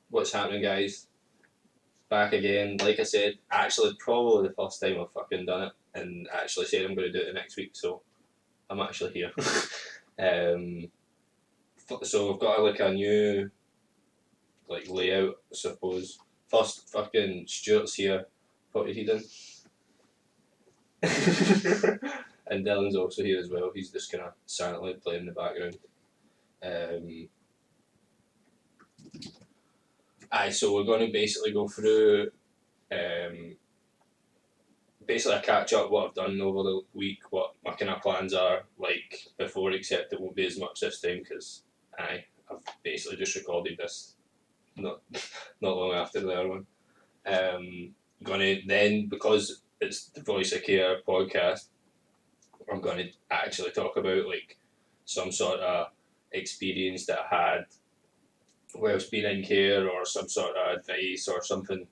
What's happening, guys? Back again. Like I said, actually, probably the first time I've fucking done it, and actually said I'm going to do it the next week, so I'm actually here. um, so I've got like a new layout, I suppose. First, fucking Stuart's here. What are you doing? And Dylan's also here as well. He's just kind of silently playing in the background. So we're going to basically go through basically a catch up what I've done over the week, what my kind of plans are like before, except it won't be as much this time because I've basically just recorded this not not long after the other one. Gonna then, because it's the Voice of Care podcast, I'm gonna actually talk about like some sort of experience that I had whilst being in care, or some sort of advice or something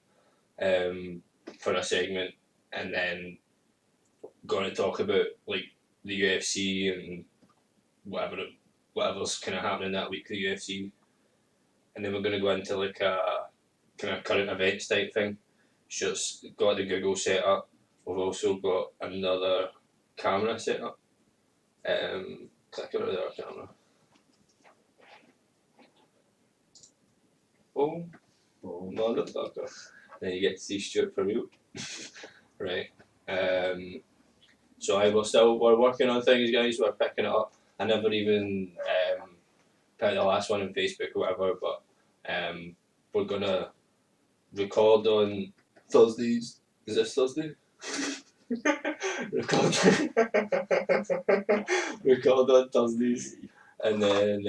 for a segment, and then going to talk about like the UFC and whatever's kind of happening that week, the UFC, and then we're going to go into like a kind of current events type thing. Just got the Google set up. We've also got another camera set up. Click over there, camera. Oh, motherfucker. Then you get to see Stuart for real. Right. So we're working on things, guys. We're picking it up. I never even put the last one on Facebook or whatever, but we're gonna record on Thursdays. Is this Thursday? record record on Thursdays, and then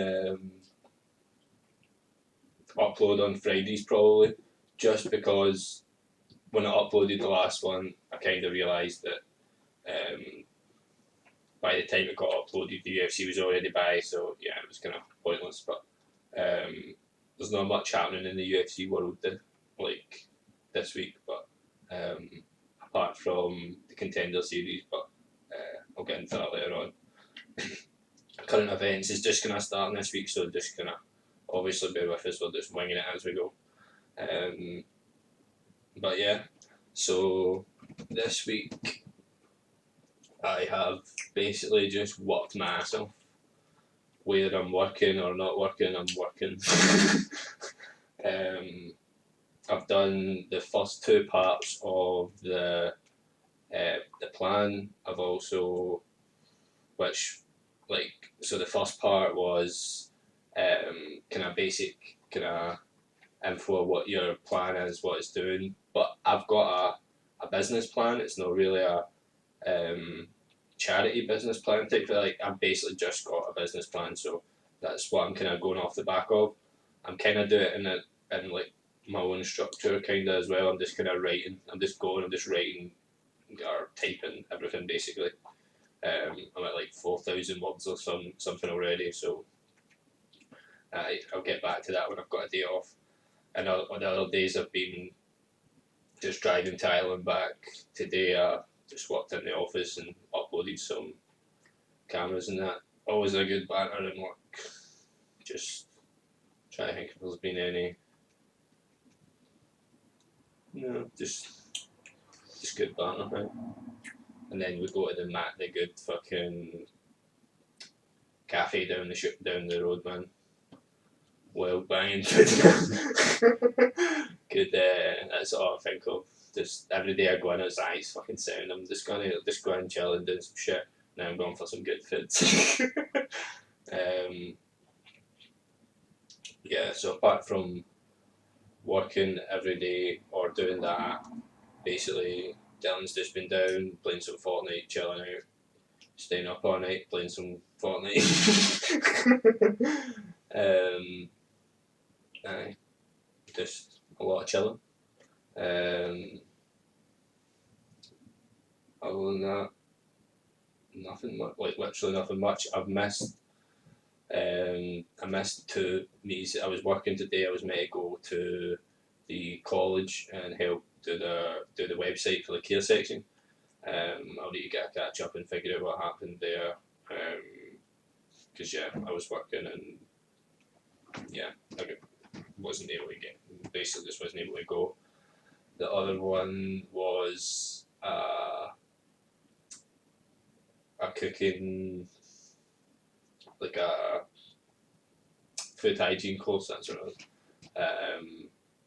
upload on Fridays probably. Just because when I uploaded the last one, I kind of realised that by the time it got uploaded, the UFC was already by, so yeah, it was kind of pointless. But there's not much happening in the UFC world like this week, but apart from the Contender Series, but I'll get into that later on. Current events is just kind of starting this week, so just kind of obviously bear with us, we're just winging it as we go. But yeah, so this week I have basically just worked myself. Whether I'm working or not working, I'm working. I've done the first two parts of the plan. I've also, so the first part was kind of basic kind of info of what your plan is, what it's doing. But I've got a business plan. It's not really a charity business plan type. Like I've basically just got a business plan, so that's what I'm kind of going off the back of. I'm kind of doing it in like my own structure kind of as well. I'm just kind of writing. I'm just writing or typing everything basically. I'm at like 4,000 words or something already, so I'll get back to that when I've got a day off. And the other days I've been just driving to Ireland back. Today I just worked in the office and uploaded some cameras and that. Always a good banter in work. Just try to think if there's been any. No, just good banter, right? And then we go to the good fucking cafe down the road, man. Well banging food. Good. That's all I think of. Just every day I go in, it's nice fucking sound. I'm just gonna go and chill and do some shit. Now I'm going for some good food. Yeah. So apart from working every day or doing that, basically Dylan's just been down playing some Fortnite, chilling out, staying up all night playing some Fortnite. Aye, just a lot of chilling. Other than that, nothing much. Like literally nothing much. I missed 2 meetings. I was working today. I was meant to go to the college and help do the website for the care section. I'll need to get a catch up and figure out what happened there. Because I was working and yeah, wasn't able to get, basically just wasn't able to go. The other one was a cooking, like a food hygiene course, that's what it was.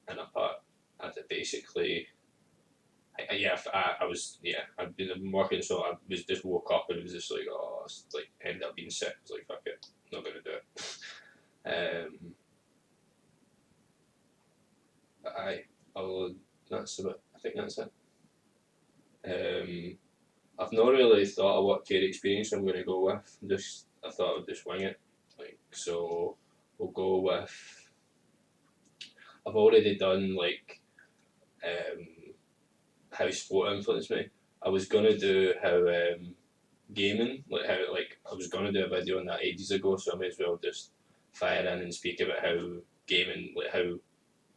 And I basically, I've been working, so I was just woke up and it was just like, oh, it's like ended up being sick. I was like, fuck it, not gonna do it. That's about. I think that's it. I've not really thought of what care experience I'm going to go with. I thought I'd just wing it. Like, so we'll go with. I've already done like how sport influenced me. I was gonna do how gaming, like how like I was gonna do a video on that ages ago, so I may as well just fire in and speak about how gaming, like how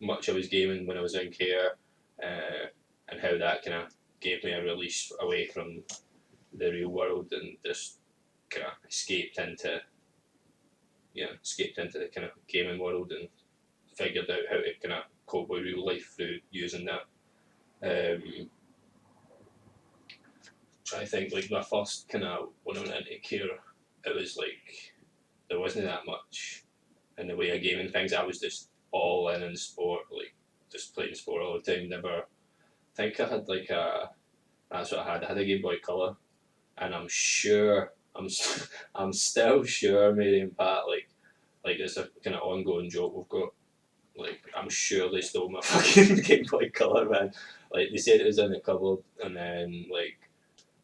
much I was gaming when I was in care, and how that kind of gave me a release away from the real world and just kind of escaped into the kind of gaming world and figured out how to kind of cope with real life through using that. Try to think, like my first kind of when I went into care, it was like there wasn't that much in the way of gaming things. I was just all in sport, like just playing sport all the time. Never think I had like a. That's what I had. I had a Game Boy Color, and I'm sure I'm still sure Mary and Pat like it's a kind of ongoing joke we've got. Like I'm sure they stole my fucking Game Boy Color, man. Like they said it was in the cupboard, and then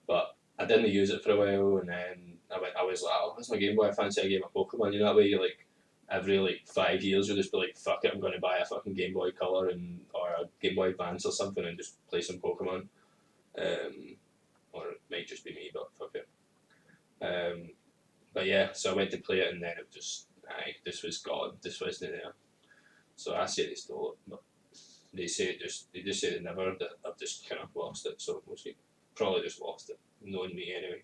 but I didn't use it for a while, and then I was like, oh, what's my Game Boy? I fancy a game of Pokemon. You know that way you like every like 5 years you'll just be like, fuck it, I'm going to buy a fucking Game Boy Color or a Game Boy Advance or something and just play some Pokemon. Or it might just be me, but fuck it. But yeah, so I went to play it and then it just, this was gone. This wasn't there. So I say they stole it, but they just say they never. That I've just kind of lost it. So we'll see. Probably just lost it, knowing me anyway.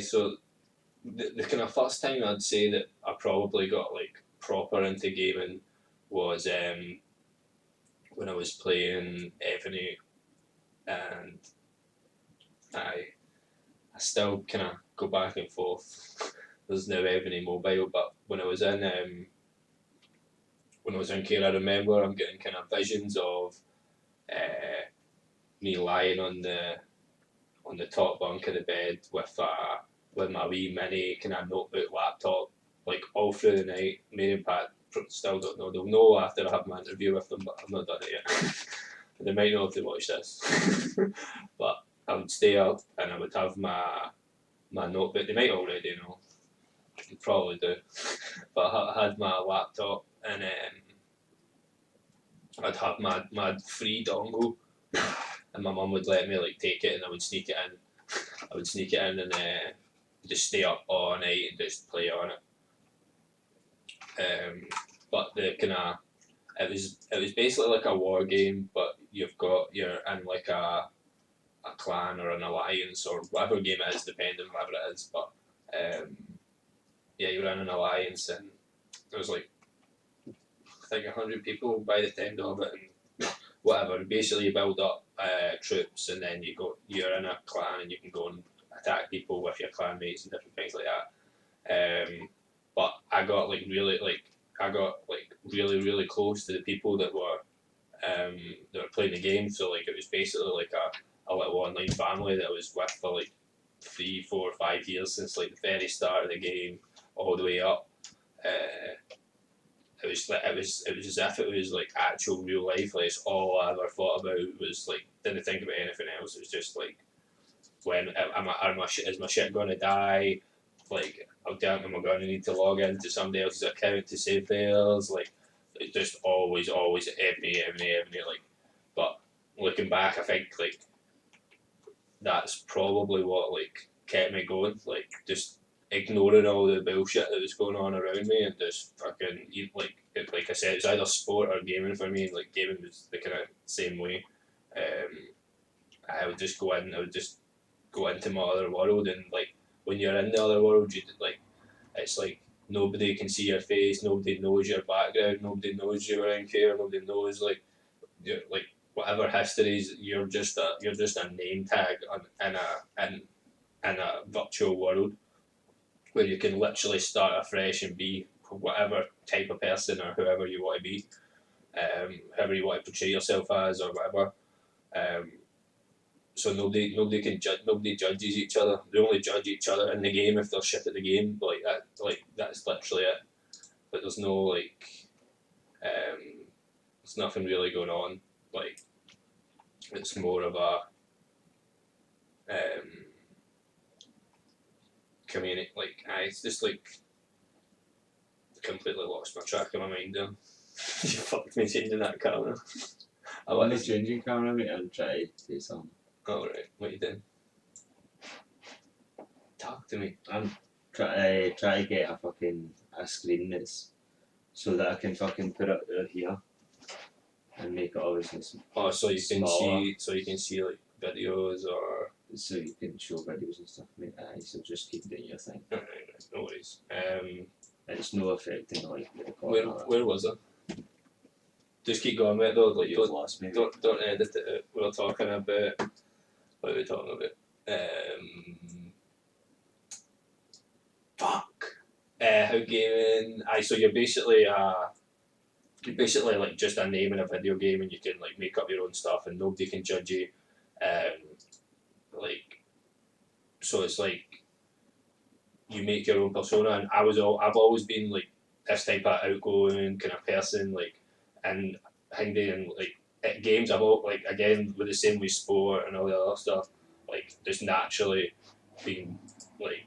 So the kind of first time I'd say that I probably got like proper into gaming was when I was playing Ebony, and I still kind of go back and forth. There's no Ebony Mobile, but when I was in care, I remember I'm getting kind of visions of me lying on the top bunk of the bed with my wee mini kind of notebook laptop, like all through the night. Mary and Pat still don't know. They'll know after I have my interview with them, but I've not done it yet. They might not have to watch this. But I would stay up and I would have my notebook. They might already know. They probably do. But I had my laptop and I'd have my free dongle, and my mum would let me like take it, and I would sneak it in. And just stay up all night and just play on it. But the kind of it was basically like a war game, but you're in like a clan or an alliance or whatever game it is, depending on whatever it is. But you're in an alliance, and there was like I think 100 people by the time of it, and whatever. Basically, you build up troops, and then you're in a clan, and you can go and attack people with your clan mates and different things like that. But I got really close to the people that were playing the game. So like it was basically like a little online family that I was with for like 3, 4, 5 years since like the very start of the game all the way up. It was as if it was like actual real life. Like it's all I ever thought about was like didn't think about anything else. It was just like is my shit gonna die? Like am I gonna need to log into somebody else's account to save files? Like it just always Ebony. Like, but looking back, I think like that's probably what like kept me going. Like just ignoring all the bullshit that was going on around me and just fucking like I said, it's either sport or gaming for me. Like gaming was the kind of same way. I would just go into my other world, and like when you're in the other world, you like it's like nobody can see your face, nobody knows your background, nobody knows you were in care, nobody knows like whatever histories. You're just a name tag in a virtual world where you can literally start afresh and be whatever type of person or whoever you want to be, whoever you want to portray yourself as or whatever. Um, so nobody can judge. Nobody judges each other. They only judge each other in the game if they're shit at the game. Like that. Like that's literally it. But there's no there's nothing really going on. Like it's more of a community. Like it's just like completely lost my track of my mind there. You fucked me changing that camera. I want to change your camera, mate, and try to say something. Alright, what you doing? Talk to me. I'm try to get a screen that's so that I can fucking put it here and make it obviously Oh, so you can smaller. see like videos or so you can show videos and stuff, mate. So just keep doing your thing. right, no worries. It's no affecting like the recording. Where was it? Just keep going with it though. Like You've lost me. Don't edit it out. We're talking about what are we talking about? Fuck. How gaming? So you're basically like just a name in a video game, and you can like make up your own stuff, and nobody can judge you. Like, so it's like you make your own persona, and I've always been like this type of outgoing kind of person, like, and handy and like at games I've all like again with the same with sport and all the other stuff, like just naturally being like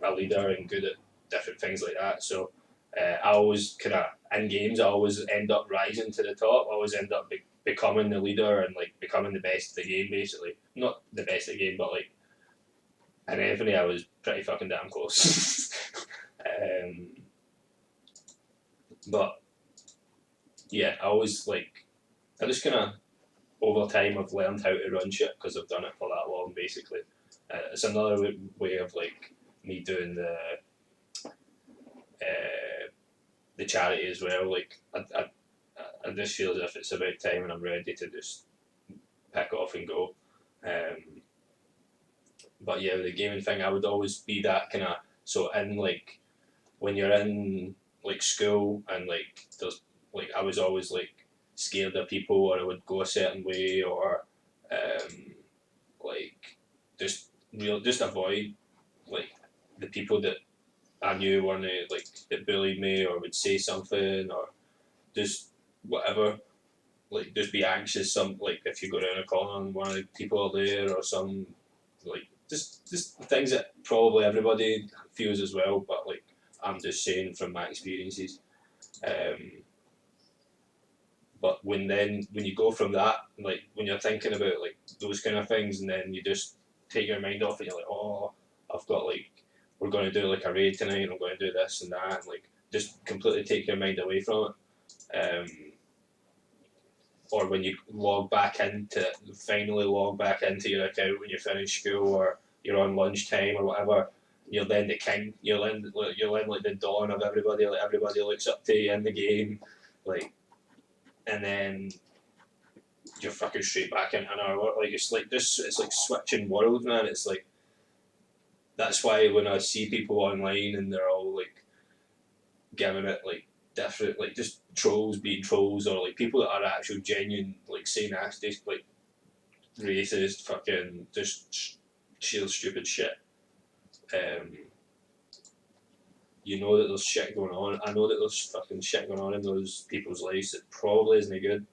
a leader and good at different things like that. So I always kind of in games I always end up rising to the top. I always end up becoming the leader and like becoming the best of the game, basically. Not the best of the game, but like in Anthony I was pretty fucking damn close. But yeah, I just kind of over time I've learned how to run shit because I've done it for that long, basically. It's another way of like me doing the charity as well. Like I just feel as if it's about time and I'm ready to just pick off and go. But yeah, with the gaming thing, I would always be that kind of, so in like when you're in like school and like there's like I was always like scared of people or I would go a certain way or like just avoid like the people that I knew weren't like that bullied me or would say something or just whatever, like just be anxious like if you go down a corner and one of the people are there or some like just things that probably everybody feels as well, but like I'm just saying from my experiences. But when you go from that, like when you're thinking about like those kind of things, and then you just take your mind off it, you're like, oh, I've got like we're going to do like a raid tonight, and I'm going to do this and that, and like just completely take your mind away from it. Or when you finally log back into your account when you finish school or you're on lunchtime or whatever, you're then the king. You're then like the dawn of everybody. Like everybody looks up to you in the game, like. And then you're fucking straight back into another world. Like it's like switching worlds, man. It's like that's why when I see people online and they're all like giving it like different, like just trolls being trolls or like people that are actual genuine, like say nasty, like racist, fucking just sheer stupid shit. You know that there's shit going on. I know that there's fucking shit going on in those people's lives that probably isn't good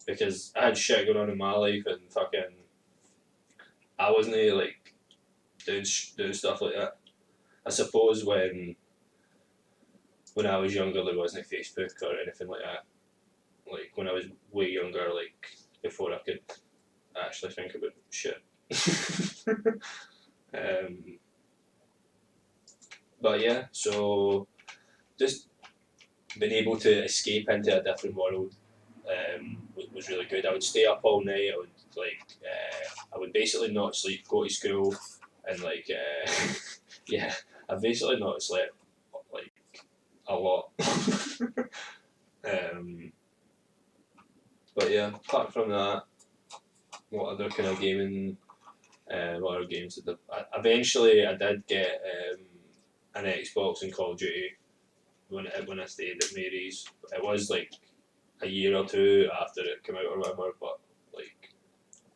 because I had shit going on in my life and fucking I wasn't like doing stuff like that. I suppose when I was younger there wasn't Facebook or anything like that. Like when I was way younger, like before I could actually think about shit. But yeah, so just being able to escape into a different world was really good. I would stay up all night. I would basically not sleep, go to school, and like yeah, I basically not slept like a lot. But yeah, apart from that, what other kind of gaming? What other games did eventually I did get an Xbox and Call of Duty when I stayed at Mary's. It was like a year or two after it came out or whatever, but like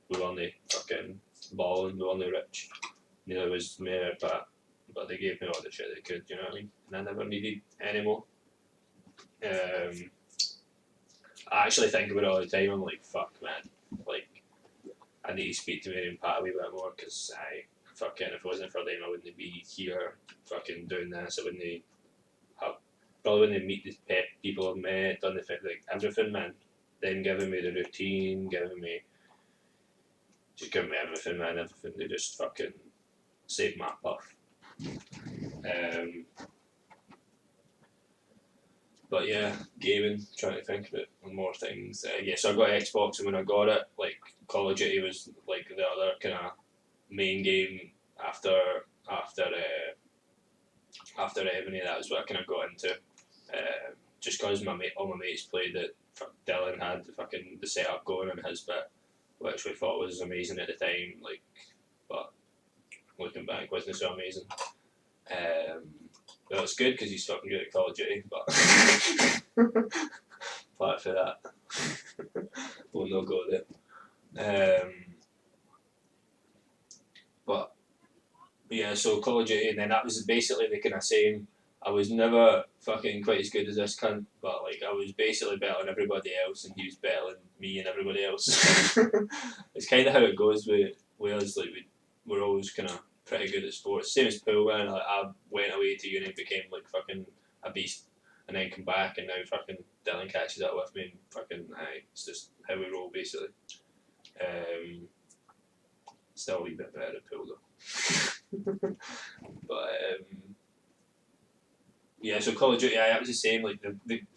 we were only fucking balling, we were only rich. Neither was Mary, but they gave me all the shit they could, you know what I mean? And I never needed any more. I actually think about it all the time. I'm like, fuck, man. Like, I need to speak to Mary and Pat a wee bit more because fucking, if it wasn't for them, I wouldn't be here fucking doing this. I wouldn't have, probably wouldn't meet the people I've met, done the like everything, man. Them giving me the routine, giving me everything, man. Everything. They just fucking saved my puff. But yeah, gaming, trying to think about more things. Yeah, so I got Xbox, and when I got it, like Call of Duty was like the other kind of main game after Ebony. That was what I kind of got into. Just because all my mates played it. Dylan had the setup going on his bit, which we thought was amazing at the time. Like, but looking back, wasn't so amazing. Well, it's good because he's fucking good at Call of Duty, but apart from that, we'll not go there. But yeah, so Call of Duty, and then that was basically the kind of same. I was never fucking quite as good as this cunt, but like I was basically better than everybody else, and he was better than me and everybody else. It's kind of how it goes with us. Like we're always kind of pretty good at sports. Same as pool, man. Like I went away to uni and became like fucking a beast, and then come back, and now fucking Dylan catches up with me, and fucking it's just how we roll basically. Still a wee bit better at pool though. But yeah, so Call of Duty, it was the same. Like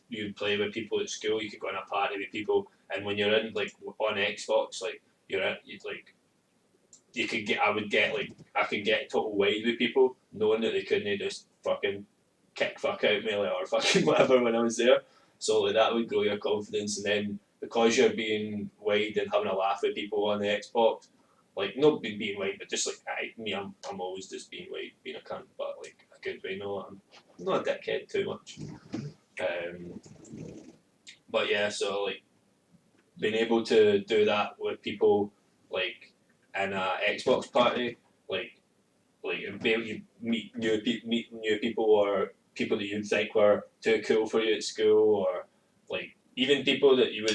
you'd play with people at school, you could go on a party with people, and when you're in like on Xbox, like I could get total wide with people, knowing that they couldn't just fucking kick fuck out me like, or fucking whatever when I was there. So like that would grow your confidence, and then because you're being wide and having a laugh with people on the Xbox, like not being wide, but just like I'm always just being wide, being a cunt, but like a good way. No, I'm not a dickhead too much. But yeah, so like being able to do that with people like in a Xbox party, like be able to meet new people or people that you'd think were too cool for you at school, or like even people that you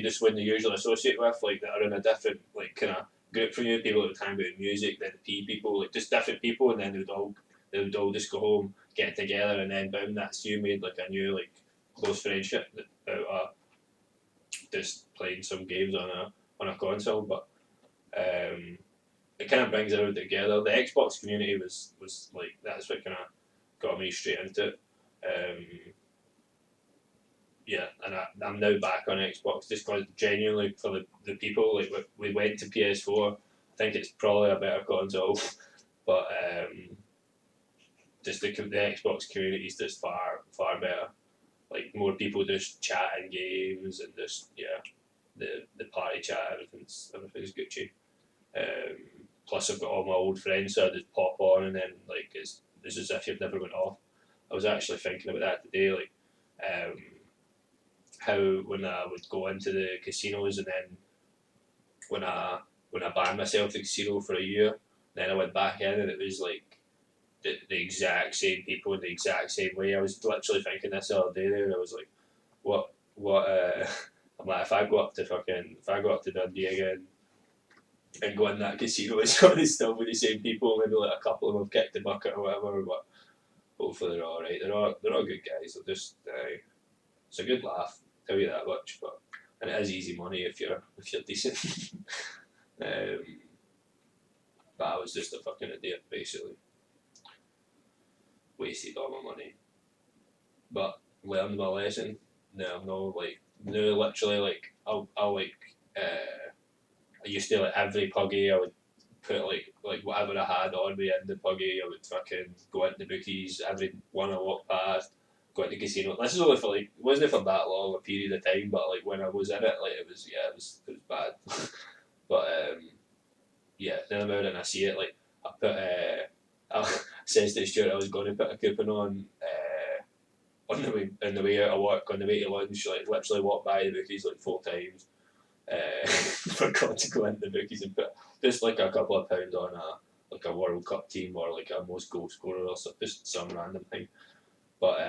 just wouldn't usually associate with, like that are in a different like kind of group from you. People that would hang about music, then the P people, like just different people, and then they would all just go home, get together, and then boom, that's you made like a new like close friendship out just playing some games on a console. But it kind of brings everyone together. The Xbox community was like that's what kind of got me straight into it. Yeah, and I'm now back on Xbox just because genuinely for the people, like we went to PS4. I think it's probably a better console, but just the Xbox community is just far better. Like more people just chatting games and just the party chat, everything's Gucci. Plus I've got all my old friends, so I just pop on and then like it's as if you've never went off. I was actually thinking about that today, like how when I would go into the casinos and then when I banned myself the casino for a year, then I went back in and it was like the exact same people in the exact same way. I was literally thinking this the other day there, and I was like, what I'm like, if I go up to Dundee again and go in that casino, it's going to still be the same people. Maybe like a couple of them have kicked the bucket or whatever, but hopefully they're all right. They're all good guys. They're just it's a good laugh. Tell you that much. But and it is easy money if you're decent. But I was just a fucking idiot basically. Wasted all my money. But learned my lesson. No, I'm not like no literally like I'll like I used to like every puggy I would put like whatever I had on me in the puggy. I would fucking go into the bookies every one I walked past, going to casino. This is only for like, it wasn't for that long a period of time, but like when I was in it, like it was bad. But yeah, then I'm out and I see it. Like I put I says to Stuart I was going to put a coupon on the way out of work, on the way to lunch. Like literally walked by the bookies like 4 times. Forgot to go into the bookies and put just like a couple of pounds on a World Cup team or like a most goal scorer or so, just some random thing. But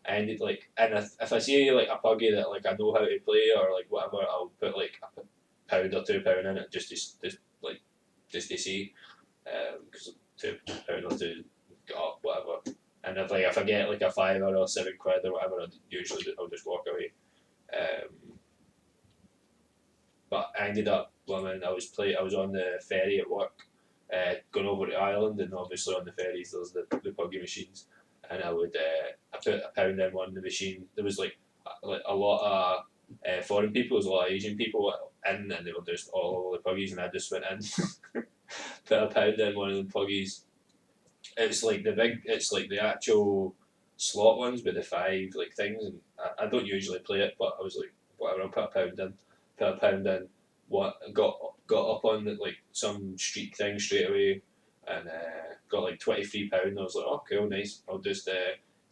I ended like, and if I see like a puggy that like I know how to play or like whatever, I'll put like a pound or £2 in it just to see, because £2 or two got up whatever. And if I get like a £5 or £7 or whatever, I'll just walk away. But I ended up, I was on the ferry at work, going over to Ireland, and obviously on the ferries there's the puggy machines, and I put a pound in one of the machine. There was like a lot of foreign people, there was a lot of Asian people in, and they were just all over the puggies, and I just went in, put a pound in one of the puggies. It's like the actual slot ones with the 5 like things, and I don't usually play it, but I was like, whatever, I'll put a pound in. Put a pound in. What got up on like some streak thing straight away, and got like £23. I was like, oh cool, nice. I'll just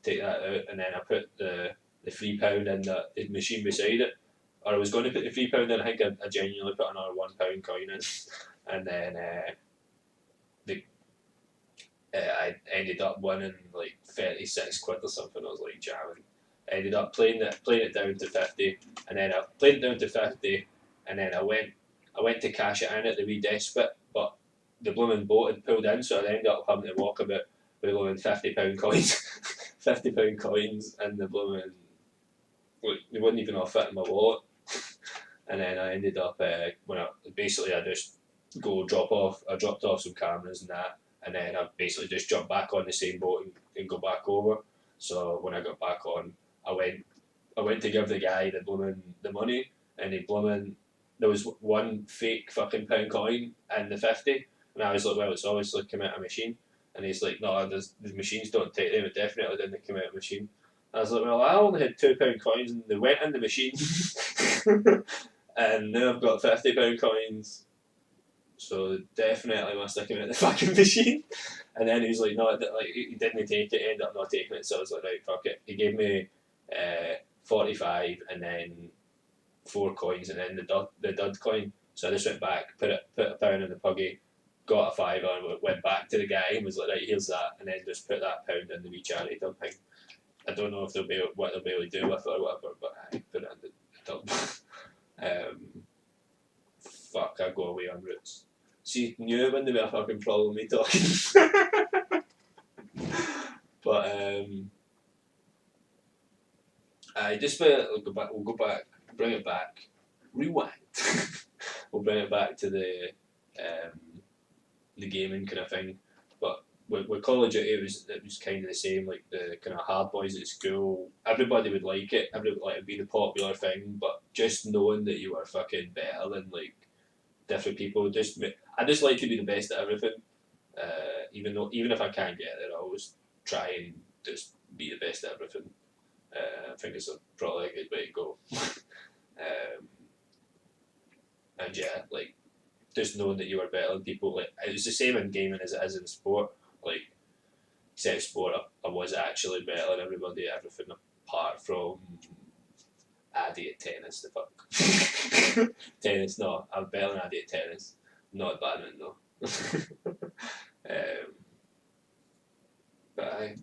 take that out, and then I put the £3 in the machine beside it. Or I was going to put the £3 in. I think I genuinely put another £1 coin in, and then I ended up winning like 36 quid or something. I was like jamming. I ended up playing it down to 50, and then I played it down to 50, and then I went to cash it in at the wee desk bit, but the blooming boat had pulled in, so I ended up having to walk about with blooming £50 coins, £50 coins, and the blooming they wouldn't even all fit in my wallet. And then I ended up I just I dropped off some cameras and that, and then I basically just jumped back on the same boat and go back over. So when I got back on, I went to give the guy the money, and there was one fake fucking pound coin in the 50, and I was like, well, it's obviously come out of a machine, and he's like, no, the machines don't take them, it definitely didn't come out of a machine. I was like, well, I only had £2 coins, and they went in the machine, and now I've got £50 coins, so definitely must have come out of the fucking machine. And then he was like, no, like he didn't take it, ended up not taking it. So I was like, right, fuck it. He gave me 45 and then 4 coins and then the dud coin. So I just went back, put a pound in the puggy, got a £5 and went back to the guy and was like, right, here's that, and then just put that pound in the wee charity tub thing. I don't know if what they'll be able to do with it or whatever, but I put it in the tub. Fuck, I go away on roots. See, knew it wouldn't be a fucking problem me talking. But I just we'll go back, bring it back, rewind. We'll bring it back to the gaming kind of thing. But with Call of Duty, it was kind of the same. Like the kind of hard boys at school, everybody would like it. It'd be the popular thing. But just knowing that you were fucking better than like different people, I just like to be the best at everything. Even if I can't get there, I always try and just be the best at everything. I think it's probably a good way to go. And yeah, like just knowing that you were better than people. Like it's the same in gaming as it is in sport. Like except sport, I was actually better than everybody at everything apart from Addy at tennis. The fuck. Tennis, no, I'm better than Addy at tennis. Not at badminton though. But I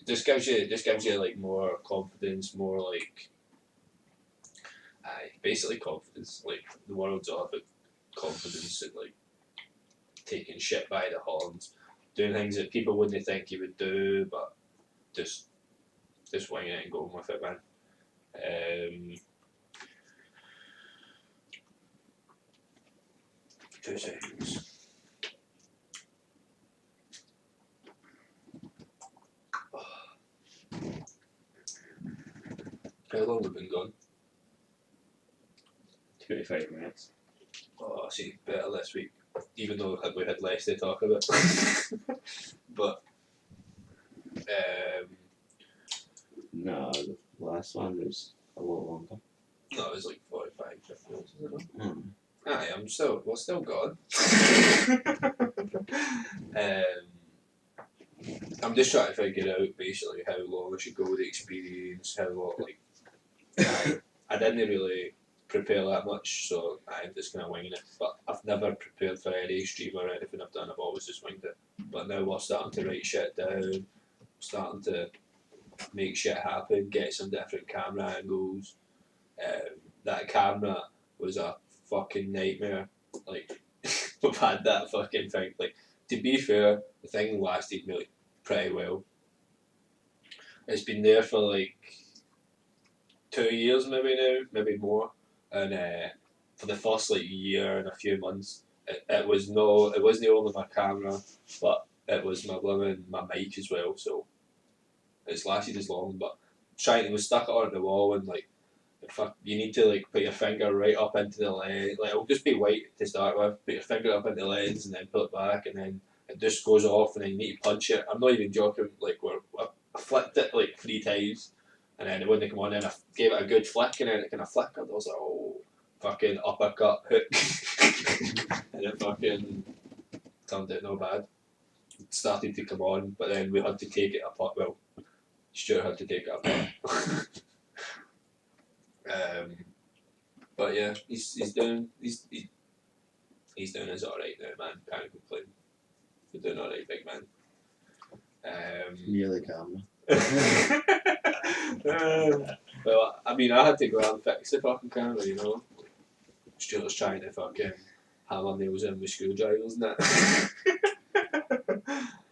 just gives you like more confidence, more like basically confidence. Like the world's all about confidence and like taking shit by the horns, doing things that people wouldn't think you would do, but just winging it and going with it, man. 2 seconds. How long have we been gone? 25 minutes. Oh, see, better this week. Even though we had less to talk about. But No, the last one was a lot longer. No, it was like 45, 50 minutes, isn't it? Mm. Aye, we're still gone. I'm just trying to figure out basically how long I should go with the experience, how long, like, I didn't really prepare that much, so I'm just kind of winging it. But I've never prepared for any stream or anything I've done, I've always just winged it. But now we're starting to write shit down, starting to make shit happen, get some different camera angles. That camera was a fucking nightmare. Like, we've had that fucking thing. Like, to be fair, the thing lasted me like pretty well. It's been there for like 2 years maybe now, maybe more. And for the first like year and a few months, it wasn't only my camera, but it was my blooming my mic as well. So it's lasted as long. But we stuck it on the wall and like you need to like put your finger right up into the lens. Like it'll just be white to start with. Put your finger up into the lens and then pull it back, and then it just goes off, and then you need to punch it. I'm not even joking. Like I flicked it like 3 times, and then it wouldn't come on. And I gave it a good flick, and then it kind of flickered. I was like, oh, fucking uppercut hook, and it fucking turned out no bad. It started to come on, but then we had to take it apart. Well, Stuart had to take it apart. But yeah, he's doing he's doing his alright now, man. Can't complain. You're doing alright, big man. Near the camera. Well, I mean, I had to go out and fix the fucking camera, you know. Stuart was trying to fucking hammer nails in with screwdrivers and that.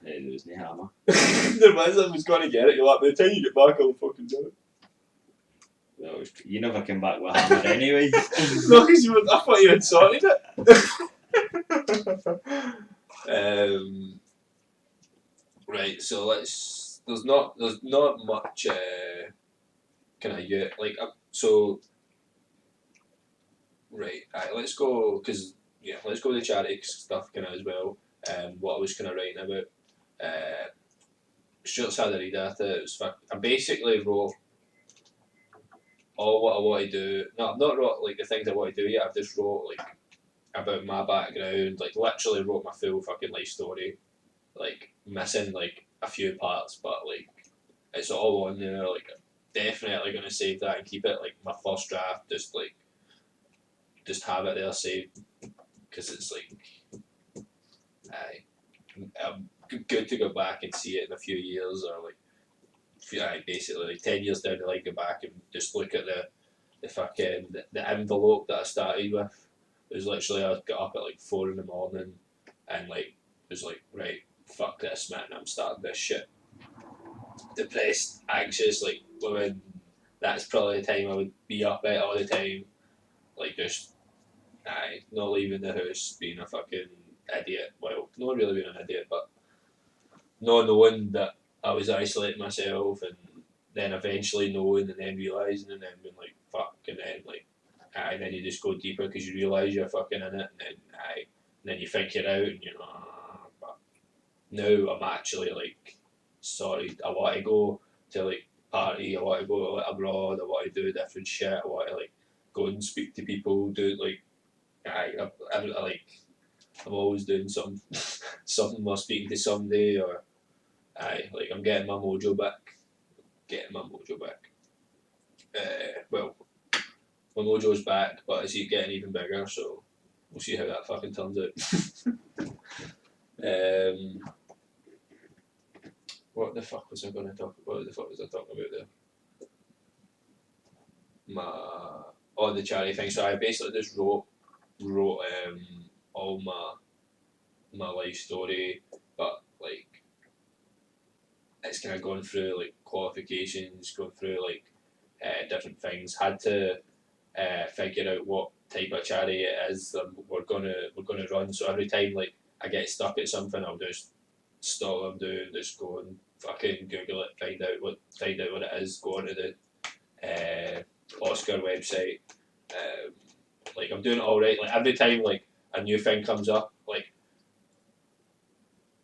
There was no hammer. There was, I was going to get it. You're like, by the time you get back, I'll fucking do it. Well, you never came back with a hammer anyway. No, because I thought you had sorted it. Right, so there's not much kind of yet. Like, so, right, let's go, because, yeah, let's go to the charity stuff kind of as well. What I was kind of writing about. Stuart's had a read at it. It was I basically wrote all what I want to do. No, I've not wrote like the things I want to do yet. I've just wrote like about my background. Like literally wrote my full fucking life story. Like missing like a few parts, but like it's all on there. Like definitely gonna save that and keep it like my first draft. Just have it there saved because it's like good to go back and see it in a few years or like. Basically like 10 years down the line, go back and just look at the fucking the envelope that I started with. It was literally I got up at like 4 in the morning and like was like, right, fuck this man, I'm starting this shit. Depressed, anxious, like when that's probably the time I would be up at all the time. Like just not leaving the house, being a fucking idiot. Well, not really being an idiot, but not knowing that I was isolating myself and then eventually knowing and then realising and then being like, fuck, and then like, and then you just go deeper because you realise you're fucking in it and then you think it out and you're like, but now I'm actually like, sorry, I want to go to like party, I want to go like, abroad, I want to do different shit, I want to like go and speak to people, do like, I like, I'm always doing something, something or speaking to somebody or like I'm getting my mojo back. Well, my mojo's back, but I see it getting even bigger, so we'll see how that fucking turns out. What the fuck was I going to talk about? What the fuck was I talking about there? The charity thing. So I basically just wrote all my life story, but like it's kind of going through like qualifications, going through like different things. Had to figure out what type of charity it is that we're gonna run. So every time like I get stuck at something, I'll just stop what I'm doing, just go and fucking Google it, find out what it is, go onto the Oscar website. Like I'm doing it all right. Like every time like a new thing comes up, like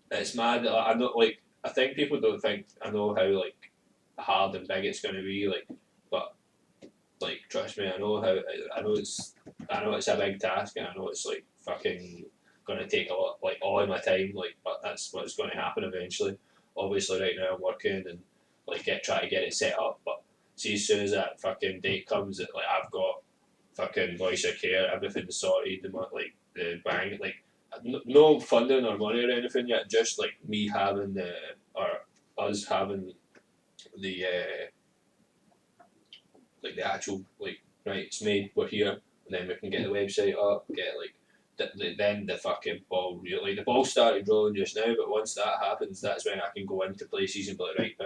it's mad. I know like I think people don't think I know how like hard and big it's going to be. Like, but like trust me, I know it's a big task, and I know it's like fucking going to take a lot, like all of my time. Like, but that's what's going to happen eventually. Obviously, right now I'm working and like try to get it set up, but see as soon as that fucking date comes, that like I've got fucking voice of care, everything's sorted, like the bank, like no funding or money or anything yet, just like me having the or us having the like the actual like right, it's made, we're here, and then we can get the website up, get like then the fucking ball really the ball started rolling just now, but once that happens, that's when I can go into places and be like, right,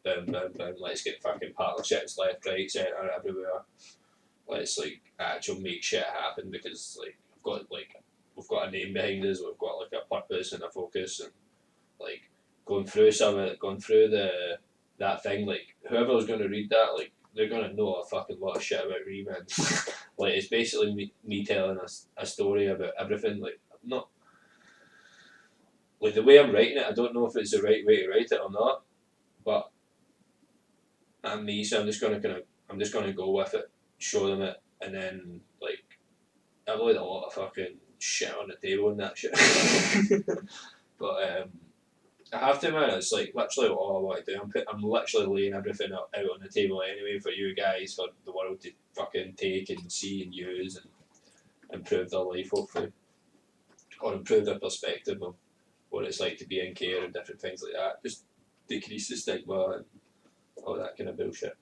boom, let's get fucking partnerships left, right, centre, everywhere. Let's like actual make shit happen because like we've got a name behind us, we've got like a purpose and a focus, and like going through that thing, like whoever's going to read that, like they're going to know a fucking lot of shit about me, man. Like it's basically me telling a story about everything. Like I'm not like the way I'm writing it. I don't know if it's the right way to write it or not, but I'm me, so I'm just gonna go with it, show them it, and then like I've laid a lot of fucking shit on the table and that shit. But I have to admit, it's like literally all I want to do. I'm literally laying everything out on the table anyway for you guys, for the world to fucking take and see and use and improve their life, hopefully, or improve their perspective of what it's like to be in care and different things like that. Just decrease the stigma and all that kind of bullshit,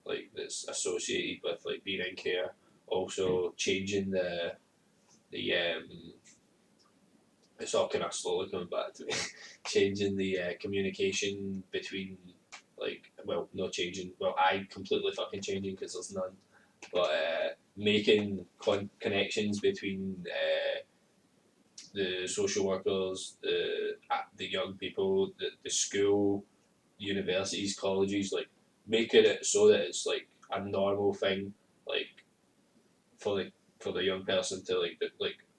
like that's associated with like being in care. Also, changing the it's all kind of slowly coming back to me. Changing the communication between, like, well, not changing. Well, I completely fucking changing because there's none. But making connections between the social workers, the young people, the school, universities, colleges, like making it so that it's like a normal thing, like for the young person to like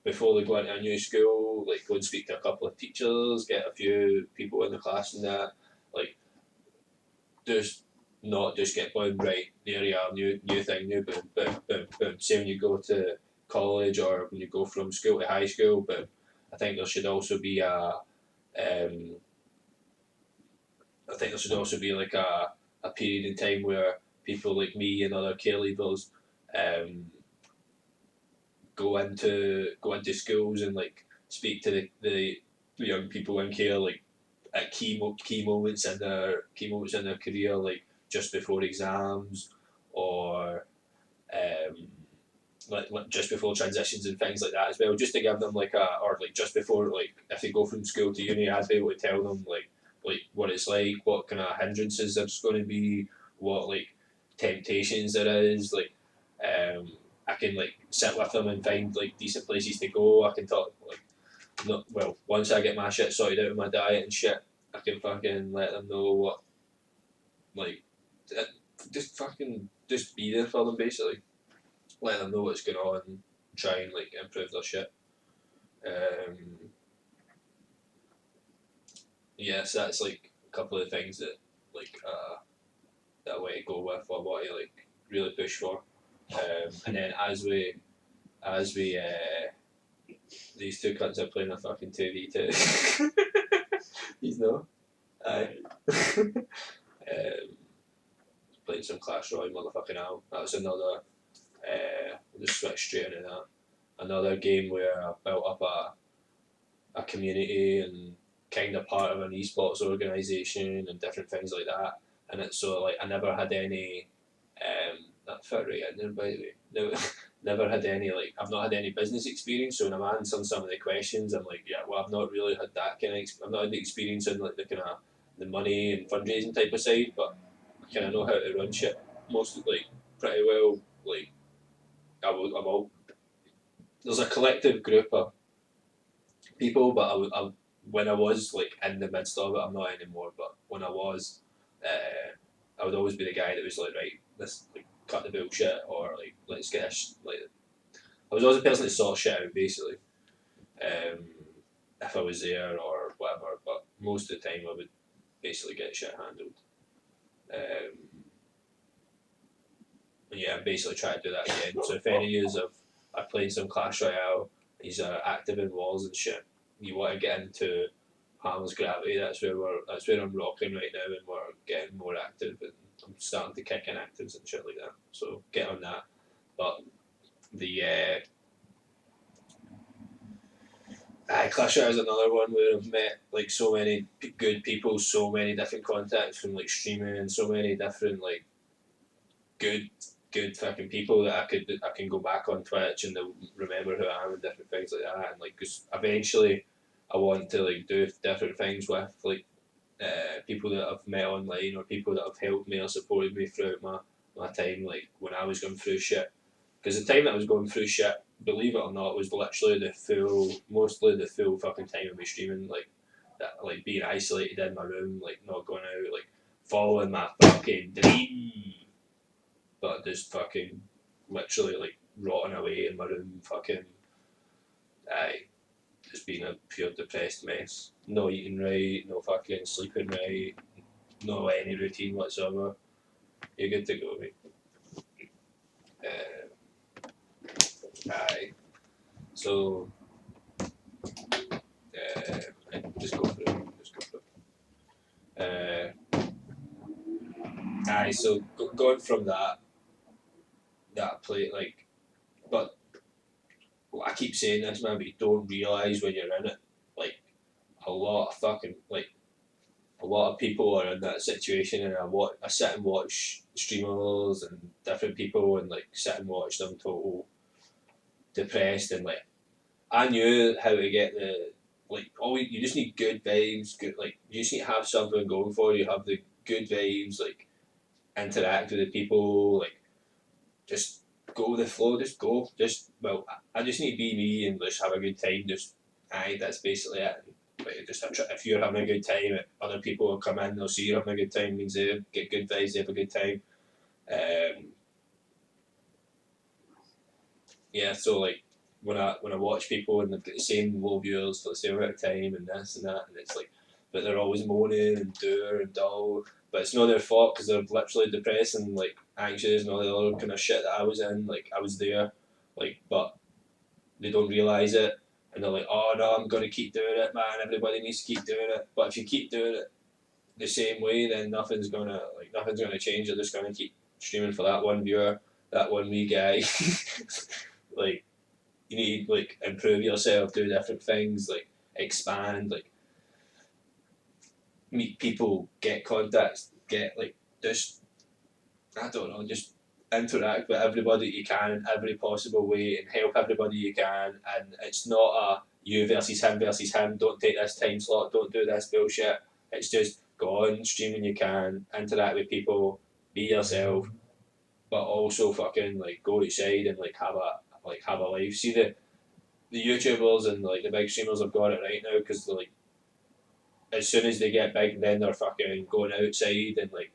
before they go into a new school, like go and speak to a couple of teachers, get a few people in the class and that, like just not just get bound right. There you are, new thing, new boom. Say when you go to college or when you go from school to high school, but I think there should also be I think there should also be like a period in time where people like me and other care leavers go into schools and like speak to the young people in care, like at key moments in their career, like just before exams or like just before transitions and things like that as well, just to give them like or like just before, like if they go from school to uni, I'd be able to tell them like what it's like, what kind of hindrances there's going to be, what like temptations there is, like I can like sit with them and find like decent places to go. I can talk like not well once I get my shit sorted out with my diet and shit, I can fucking let them know what like just fucking just be there for them basically, let them know what's going on, and try and like improve their shit. Um, yeah, so that's like a couple of things that like that I want to go with or want to like really push for. And then as we these two cunts are playing a fucking 2v2. He's no. Aye. Playing some Clash Royale, motherfucking hell. That was another. We'll just switch straight into that. Another game where I built up a community and kind of part of an esports organisation and different things like that. And it's so like I never had any. That fit right in there, by the way. No, never had any like I've not had any business experience. So when I'm answering some of the questions, I'm like, yeah, well, I've not really had that kind of. I've not had the experience in like the kind of the money and fundraising type of side, but I kind of know how to run shit most like pretty well. Like I'm all there's a collective group of people, but when I was like in the midst of it, I'm not anymore. But when I was, I would always be the guy that was like, right, let's like cut the bullshit, or like let's get like. I was always the person that sort shit out basically, if I was there or whatever. But most of the time, I would basically get shit handled. Yeah, I'm basically trying to do that again. So if any of you are playing some Clash Royale, these are active in wars and shit, you want to get into Harmless Gravity, that's where I'm rocking right now, and we're getting more active, and I'm starting to kick in actives and shit like that. So get on that. But the Clash Royale is another one where I've met like so many good people, so many different contacts from like streaming, and so many different like good fucking people that I can go back on Twitch and they'll remember who I am and different things like that. And like, cause eventually I want to like do different things with like people that I've met online or people that have helped me or supported me throughout my time, like when I was going through shit. Because the time that I was going through shit, believe it or not, was literally mostly the full fucking time of me streaming, like that, like being isolated in my room, like not going out, like following my fucking dream, but just fucking literally like rotting away in my room, fucking, just being a pure depressed mess. No eating right, no fucking sleeping right, no any routine whatsoever. You're good to go, mate. Aye. So, just go for it. Just go for it. Aye. So going from that play, like, but I keep saying this, man, but you don't realise when you're in it. Like, a lot of fucking like a lot of people are in that situation, and I sit and watch streamers and different people, and like sit and watch them total depressed, and like I knew how to get the like you just need good vibes, good like you just need to have something going for you, have the good vibes, like interact with the people, like just go with the flow, just go, just well, I just need to be me and just have a good time, just that's basically it. Like just if you're having a good time, other people will come in, they'll see you're having a good time, means they get good vibes, they have a good time. Yeah, so like when I watch people and they've got the same low viewers for the same amount of time and this and that, and it's like, but they're always moaning and dour and dull, but it's not their fault because they're literally depressed and like anxious and all the other kind of shit that I was in. Like I was there, like, but they don't realise it, and they're like, oh no, I'm gonna keep doing it, man. Everybody needs to keep doing it. But if you keep doing it the same way, then nothing's gonna change. You're just gonna keep streaming for that one viewer, that one wee guy. Like you need to like improve yourself, do different things, like expand, like meet people, get contacts, get like just I don't know, just interact with everybody you can in every possible way and help everybody you can. And it's not a you versus him versus him. Don't take this time slot. Don't do this bullshit. It's just go on, stream when you can, interact with people, be yourself, but also fucking like go outside and like have a life. See the YouTubers and like the big streamers have got it right now because like as soon as they get big, then they're fucking going outside and like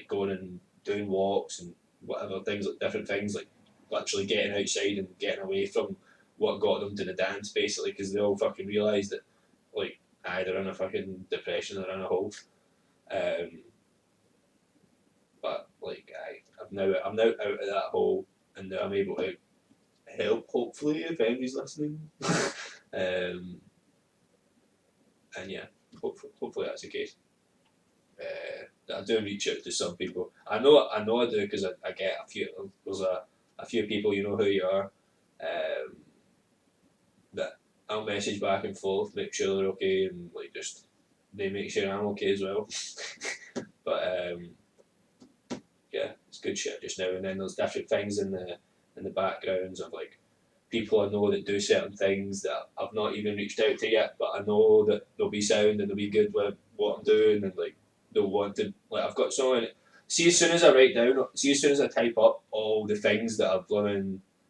going and doing walks and whatever things like different things like literally getting outside and getting away from what got them to the dance basically because they all fucking realise that like they're in a fucking depression, they're in a hole. Um, but like I'm now out of that hole and now I'm able to help hopefully if anybody's listening. And yeah, hopefully that's the case. I do reach out to some people. I know I do because I get a few. There's a few people you know who you are. That I'll message back and forth, make sure they're okay, and like just they make sure I'm okay as well. But yeah, it's good shit just now and then. There's different things in the backgrounds of like people I know that do certain things that I've not even reached out to yet, but I know that they'll be sound and they'll be good with what I'm doing and like they'll want to like I've got so many. See as soon as I write down, see as soon as I type up all the things that that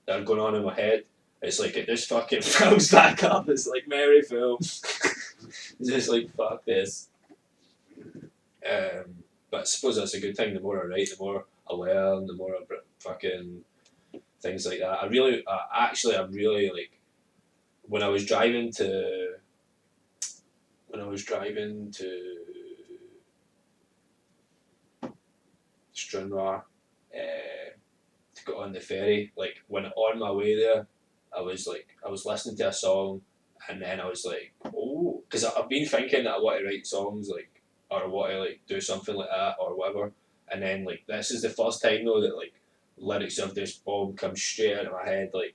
are going on in my head, it's like it just fucking fills back up. It's like Mary film. It's just like fuck this. But I suppose that's a good thing. The more I write, the more I learn, the more I fucking things like that. I really like when I was driving to Stranraer to go on the ferry. Like when on my way there, I was listening to a song, and then I was like, oh, because I've been thinking that I want to write songs like, or I want to like do something like that or whatever, and then like this is the first time though that like lyrics of this bomb come straight out of my head, like,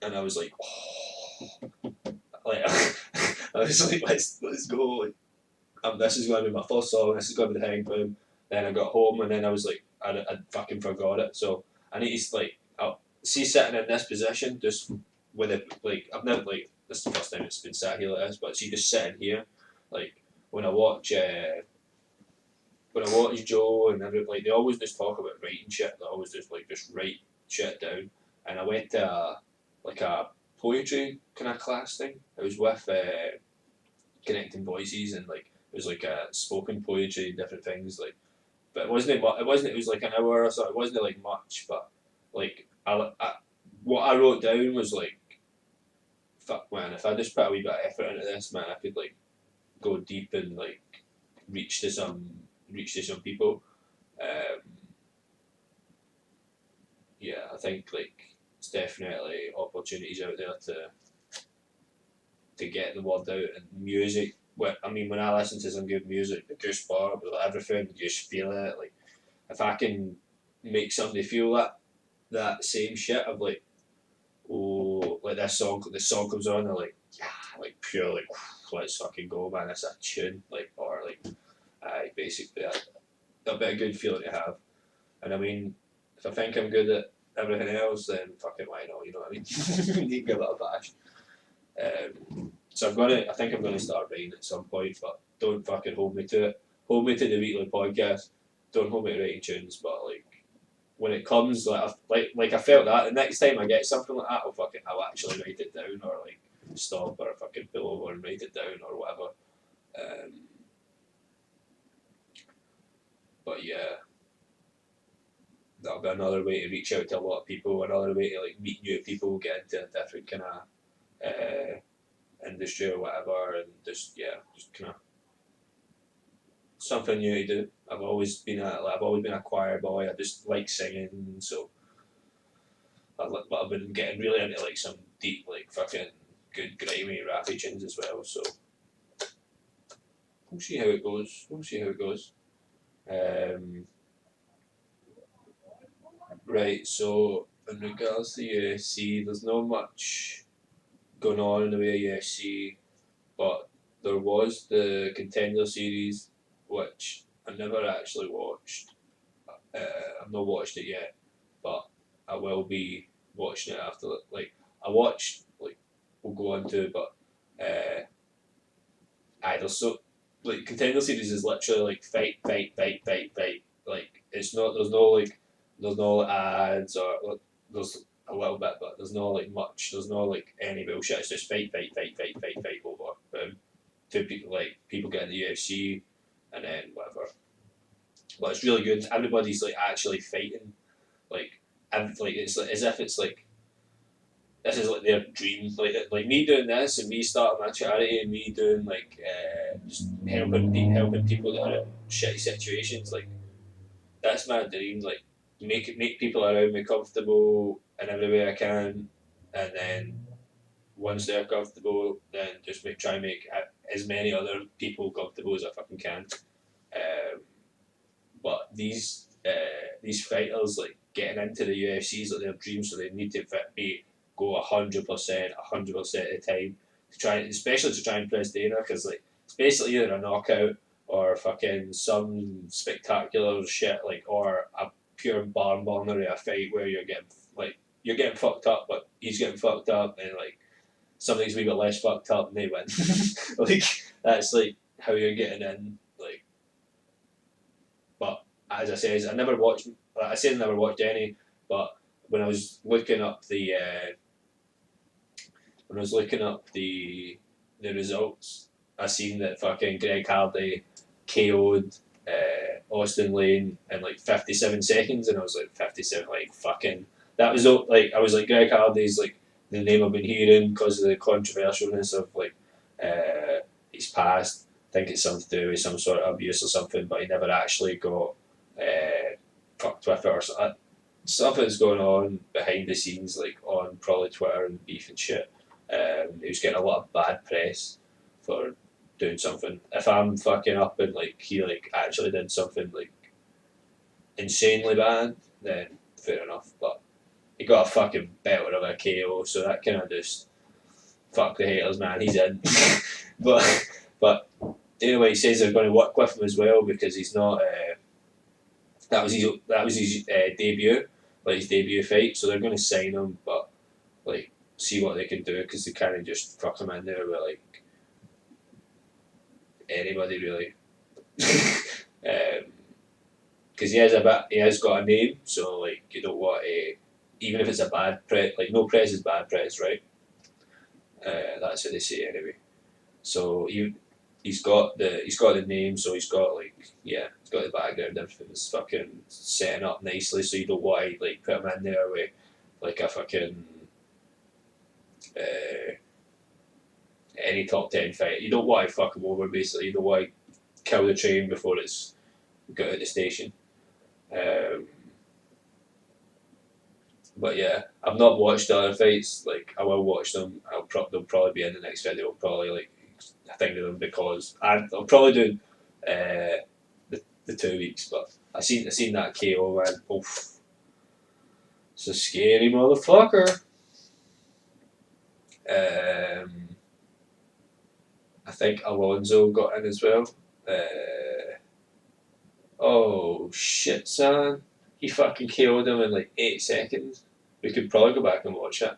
and I was like, oh, like I was like, let's go, like, this is going to be my first song, this is going to be the thing, boom. Then I got home and then I was like, I fucking forgot it, so I need to like, I'll see sitting in this position just with it, like I've never like this is the first time it's been sat here like this, but see just sitting here, like when I watch Joe and like they always just talk about writing shit, they always just write shit down, and I went to a poetry kind of class thing. It was with Connecting Voices, and like it was like a spoken poetry, different things, like, but it wasn't it was like an hour or so, it wasn't like much, but like what I wrote down was like, fuck man, if I just put a wee bit of effort into this, man, I could like go deep and like reach to some people. Yeah, I think like it's definitely opportunities out there to get the word out, and music. I mean, when I listen to some good music, the goosebumps, everything, you just feel it. Like if I can make somebody feel that same shit of like, oh, like this song, the song comes on, they're like, yeah, like pure, like, let's fucking go, man, that's a tune, like, or like, basically, that'll be a good feeling to have. And I mean, if I think I'm good at everything else, then fucking why not, you know what I mean? You need to give it a bash. So I think I'm gonna start writing at some point, but don't fucking hold me to it. Hold me to the weekly podcast. Don't hold me to writing tunes, but like, when it comes, like I felt that the next time I get something like that, I'll actually write it down, or like stop or fucking pull over and write it down or whatever. But yeah, that'll be another way to reach out to a lot of people, another way to like meet new people, get into a different kind of industry or whatever, and just kind of something new to do. I've always been a choir boy. I just like singing, so but I've been getting really into like some deep, like fucking good grimy rappy tunes as well. So we'll see how it goes. Right. So in regards to UFC, there's not much going on in the way of UFC, but there was the Contender Series, which I never actually watched. I've not watched it yet, but I will be watching it after. Like I watched, like we'll go on to, but there's so like Contender Series is literally like fight. Like it's not there's no ads or like, there's a little bit, but there's no like much. There's no like any bullshit. It's just fight over. Two people like people get in the UFC and then whatever. But it's really good. Everybody's like actually fighting, like it's like, as if it's like this is like their dream. Like me doing this and me starting my charity and me doing like just helping people that are in shitty situations. Like that's my dream. Like make people around me comfortable in every way I can, and then once they're comfortable, then just try and make as many other people comfortable as I fucking can. But these fighters like getting into the UFC is like their dream, so they need to go 100%, 100% of the time to try, especially to try and press Dana, because like it's basically either a knockout or fucking some spectacular shit, like, or a pure barn burner of a fight where you're getting fucked up, but he's getting fucked up, and like something's a wee bit less fucked up and they win. Like that's like how you're getting in. Like, but as I say, I never watched. I say I never watched any, but when I was looking up the results, I seen that fucking Greg Hardy KO'd Austin Lane in like 57 seconds, and I was like 57, like fucking. That was like I was like Greg Hardy's like the name I've been hearing because of the controversialness of like his past. I think it's something to do with some sort of abuse or something, but he never actually got fuck Twitter or stuff that's going on behind the scenes, like on probably Twitter and beef and shit. He was getting a lot of bad press for doing something. If I'm fucking up and like he like actually did something like insanely bad, then fair enough. But he got a fucking belter of a KO, so that kind of just fuck the haters, man. He's in. but anyway, he says they're going to work with him as well because he's not. That was his debut, like his debut fight. So they're going to sign him, but like see what they can do because they can't just fuck him in there with like anybody really. Because he has got a name, so like you don't want a, even if it's a bad press, like no press is bad press, right? That's what they say anyway. So he's got the name, so he's got he's got the background, everything's fucking setting up nicely, so you don't want to like put him in there with like a fucking any top 10 fight. You don't want to fuck him over basically. You don't want to kill the train before it's got to the station. But yeah, I've not watched the other fights. Like I will watch them. They'll probably be in the next video. Probably like I think of them because I'll probably do the 2 weeks. But I seen that KO man. Oof, it's a scary motherfucker. I think Alonso got in as well. Oh shit, son! He fucking KO'd him in like 8 seconds. We could probably go back and watch it.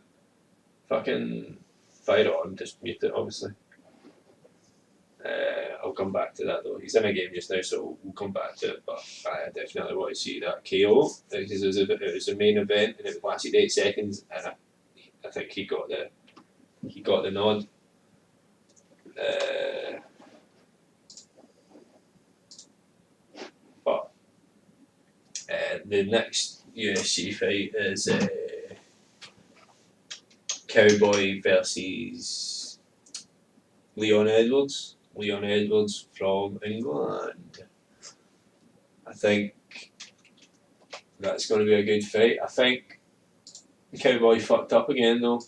Fucking fire on, just mute it, obviously. I'll come back to that though. He's in a game just now, so we'll come back to it. But I definitely want to see that KO because it was a main event and it lasted 8 seconds, and I think he got the nod. But the next UFC fight is Cowboy versus Leon Edwards. Leon Edwards from England. I think that's going to be a good fight. I think Cowboy fucked up again though.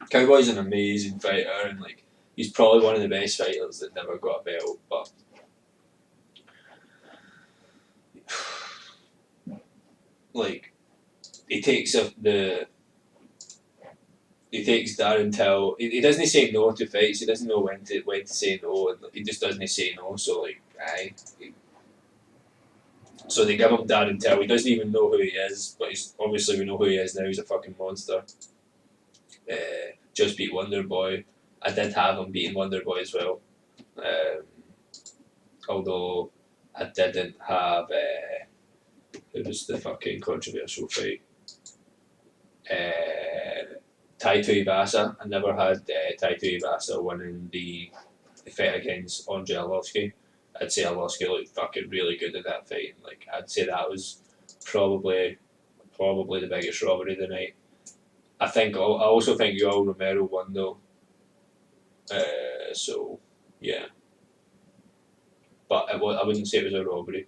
Cowboy's an amazing fighter and like he's probably one of the best fighters that never got a belt, but like he takes Darren Till. He doesn't say no to fights. He doesn't know when to say no, and he just doesn't say no. So like, so they give him Darren Till. He doesn't even know who he is, but obviously we know who he is now. He's a fucking monster. Just beat Wonder Boy. I did have him beating Wonder Boy as well. Although I didn't have who was the fucking controversial fight? Taito Ibasa. I never had Taito Ibasa winning the fight against Andre Arlovsky. I'd say Arlovsky looked fucking really good in that fight. Like I'd say that was probably the biggest robbery of the night. I also think Yoel Romero won though. So yeah, but I wouldn't say it was a robbery.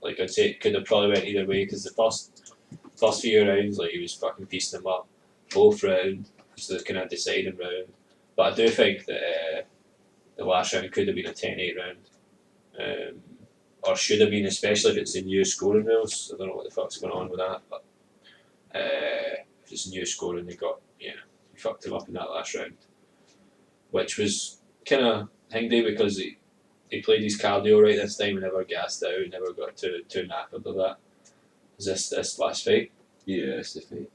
Like I'd say it could have probably went either way because the first few rounds, like he was fucking piecing them up. Both rounds, so the kind of deciding round. But I do think that the last round could have been a 10-8 round, or should have been, especially if it's the new scoring rules. I don't know what the fuck's going on with that, but if it's new scoring, he fucked him up in that last round, which was kind of handy because he played his cardio right this time and never gassed out, never got too knackered of that. Is this last fight? Yeah, it's the fight.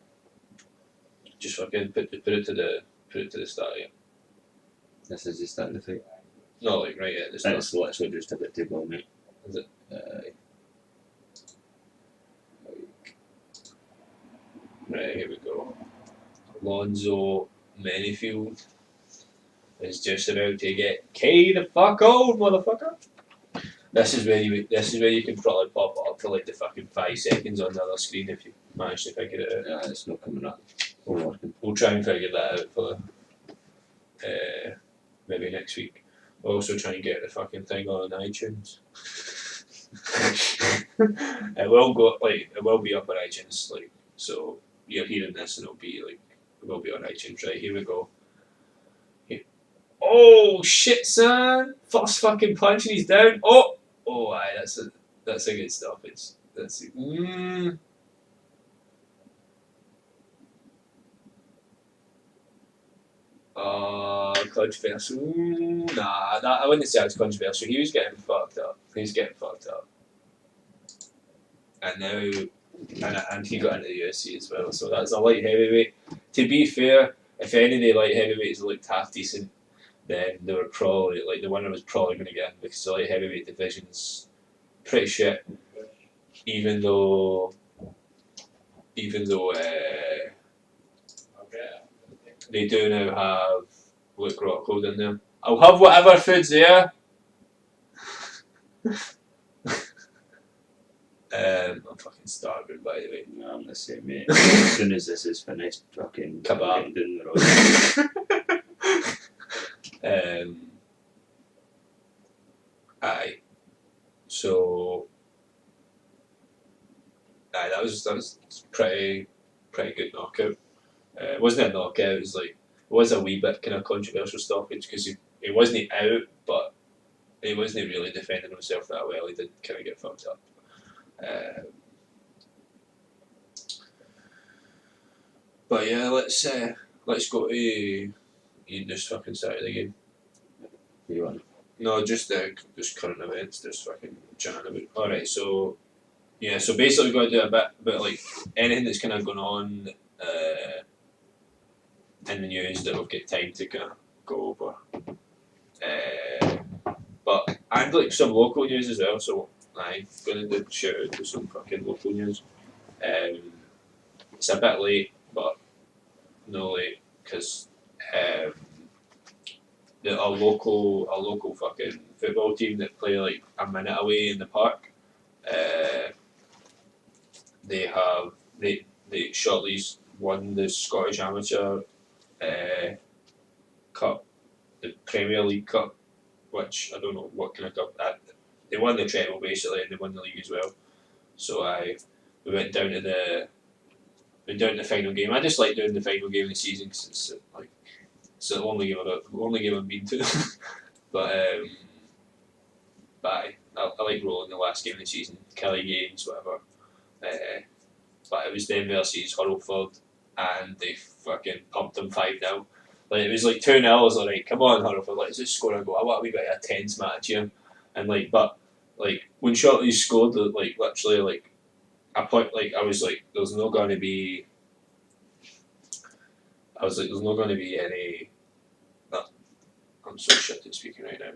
Just fucking put it to the start, yeah. This is the start of the fight. No, like right at the start. It's literally just a bit to go, mate. Is it? Right, here we go. Alonzo Manyfield is just about to get K the fuck out, motherfucker. This is where you can probably pop it up for like the fucking 5 seconds on the other screen if you manage to figure it out. Yeah, it's not coming up. We'll try and figure that out for maybe next week. We'll also try and get the fucking thing on iTunes. It will go it will be up on iTunes, so you're hearing this and it will be on iTunes. Right, here we go. Oh shit, son! First fucking punch and he's down. Oh, aye, that's a good stoppage. Controversial. Nah, I wouldn't say it's controversial. He was getting fucked up. And now, and he got into the UFC as well. So that's a light heavyweight. To be fair, if any of the light heavyweights looked half decent, then they were probably the winner was probably going to get in because the light heavyweight division's pretty shit. Even though they do now have Luke Rockhold in there. I'll have whatever food's there. I'm fucking starving, by the way. No, I'm the same, mate. As soon as this is finished, fucking kebab. Down the road. Aye. So, aye, that was pretty good knockout. It wasn't a knockout. It was a wee bit kind of controversial stoppage because he wasn't out, but he wasn't really defending himself that well. He did kind of get fucked up. But yeah, let's go to you just fucking started the game. You want? No, just current events, just fucking chatting about. Alright, so yeah, so basically we're going to do a bit about like anything that's kind of going on in the news that we've got time to kind of go over. But and like some local news as well, so I'm going to do shout out to some fucking local news. It's a bit late, but no late because our local fucking football team that play like a minute away in the park. They Shortleys won the Scottish Amateur Cup, the Premier League Cup, which I don't know what kind of cup that. They won the treble basically, and they won the league as well. So we went down to the final game. I just like doing the final game of the season because it's the only game I've been to. but I like rolling the last game of the season, Kelly games, whatever. But it was them versus Hurlford, and they fucking pumped them 5-0. Like it was like 2-0. I was like, come on, Hurlford, let's just score a goal. I want a wee bit of a tense match here. And but when Shortley scored, literally a point, I was like, there's not going to be. I was like, there's not going to be any. I'm so shit at speaking right now.